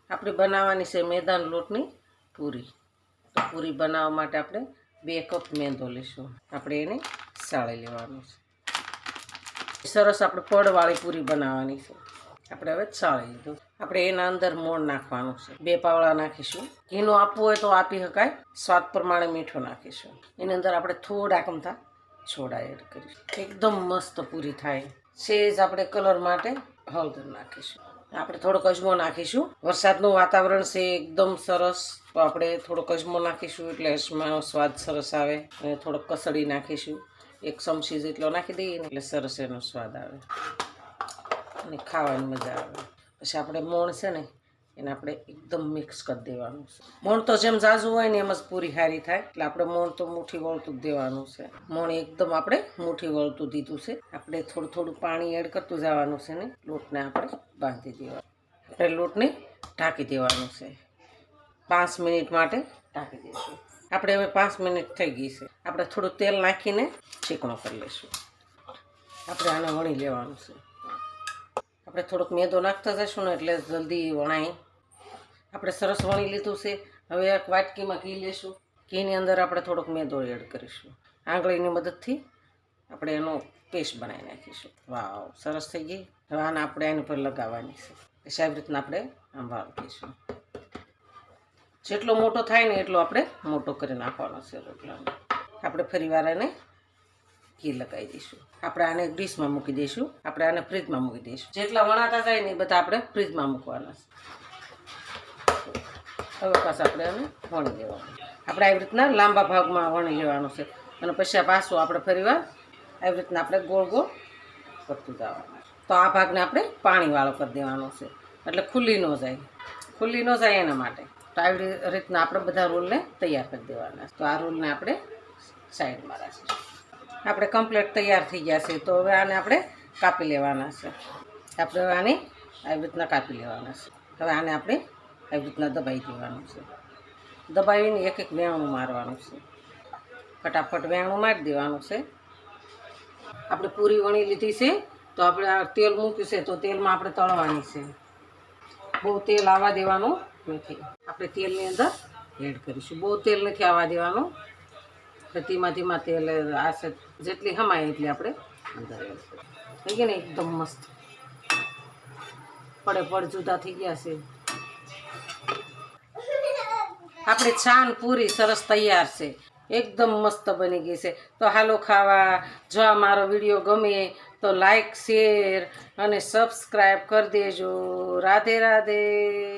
આપણે બનાવવાની છે મેદાના લોટની પૂરી. તો પૂરી બનાવવા માટે આપણે 2 કપ મેંદો લઈશું. આપણે એને સાળી લેવાનું છે. સરસ આપણે પડવાળી પૂરી બનાવવાની છે. આપણે હવે સાળી લીધું. આપણે એના અંદર મોણ નાખવાનું છે. 2 પાવડા નાખીશું. ઘીનું આપવું હોય તો આપી શકાય. સ્વાદ પ્રમાણે મીઠું નાખીશું. એની અંદર આપણે થોડાક અમથા સોડા એડ કરીશું. એકદમ મસ્ત પૂરી થાય. સેજ આપણે કલર માટે હળદર નાખીશું. આપણે થોડોક અજમો નાખીશું. વરસાદનું વાતાવરણ છે એકદમ સરસ, તો આપણે થોડોક અજમો નાખીશું એટલે અજમાનો સ્વાદ સરસ આવે. અને થોડોક કસળી નાખીશું. 1 ચમચી જેટલો નાખી દઈએ ને એટલે સરસ એનો સ્વાદ આવે અને ખાવાની મજા આવે. પછી આપણે મોણ છે ને એને આપણે એકદમ મિક્સ કરી દેવાનું છે. મોણ તો જેમ ઝાઝું હોય ને એમ જ પૂરી સારી થાય. એટલે આપણે મોણ તો મુઠ્ઠી વળતું જ દેવાનું છે. મોણ એકદમ આપણે મુઠ્ઠી વળતું દીધું છે. આપણે થોડું થોડું પાણી એડ કરતું જવાનું છે ને લોટને આપણે બાંધી દેવાનું. આપણે લોટને ઢાંકી દેવાનું છે. 5 મિનિટ માટે ઢાંકી દઈશું. આપણે હવે 5 મિનિટ થઈ ગઈ છે. આપણે થોડું તેલ નાખીને ચીકણો કરી લઈશું. આપણે આને વણી લેવાનું છે. આપણે થોડોક મેદો નાખતા જઈશું ને એટલે જલ્દી વણાય. આપણે સરસ વણી લીધું છે. હવે એક વાટકીમાં ઘી લેશું. ઘીની અંદર આપણે થોડોક મેદો એડ કરીશું. આંગળીની મદદથી આપણે એનો પેસ્ટ બનાવી નાખીશું. વાવ, સરસ થઈ ગઈ. હવે આને આપણે એની પર લગાવવાની છે. પછી આવી રીતના આપણે આમ વાળીશું. જેટલો મોટો થાય ને એટલો આપણે મોટો કરી નાખવાનો છે રોટલાને. આપણે ફરીવાર એને ઘી લગાવી દઈશું. આપણે આને ડીશમાં મૂકી દઈશું. આપણે આને ફ્રીજમાં મૂકી દઈશું. જેટલા વણાતા જાય ને એ બધા આપણે ફ્રીજમાં મૂકવાના છે. હવે પાછું આપણે આને વણી લેવાનું. આપણે આવી રીતના લાંબા ભાગમાં વણી લેવાનું છે. અને પછી આ પાછું આપણે ફરીવાર આવી રીતના આપણે ગોળ ગોળ કરતું જવાનું. તો આ ભાગને આપણે પાણીવાળો કરી દેવાનો છે એટલે ખુલ્લી ન જાય. ખુલ્લી ન જાય એના માટે તો આવી રીતના આપણે બધા રોલને તૈયાર કરી દેવાના. તો આ રોલને આપણે સાઈડમાં રાખીશું. આપણે કમ્પ્લીટ તૈયાર થઈ ગયા છે. તો હવે આને આપણે કાપી લેવાના છે. આપણે હવે આને આવી રીતના કાપી લેવાના છે. હવે આને આપણે આવી રીતના દબાવી દેવાનું છે. દબાવીને એક એક વેણું મારવાનું છે. ફટાફટ વેણું મારી દેવાનું છે. આપણે પૂરી વણી લીધી છે. તો આપણે આ તેલ મૂક્યું છે તો તેલમાં આપણે તળવાની છે. બહુ તેલ આવવા દેવાનું નથી. આપણે તેલની અંદર એડ કરીશું. બહુ તેલ નથી આવવા દેવાનું. ધીમા ધીમા તેલ આશે જેટલી હમાય એટલી આપણે અંદર એડ કરીશું. થઈ ગયા ને એકદમ મસ્ત પડ જુદા થઈ ગયા છે. આપણે છાન પૂરી સરસ તૈયાર છે. એકદમ મસ્ત બની ગઈ છે. તો હાલો ખાવા. જો આ મારો વિડીયો ગમે તો લાઈક, શેર અને સબસ્ક્રાઈબ કરી દેજો. રાધે રાધે.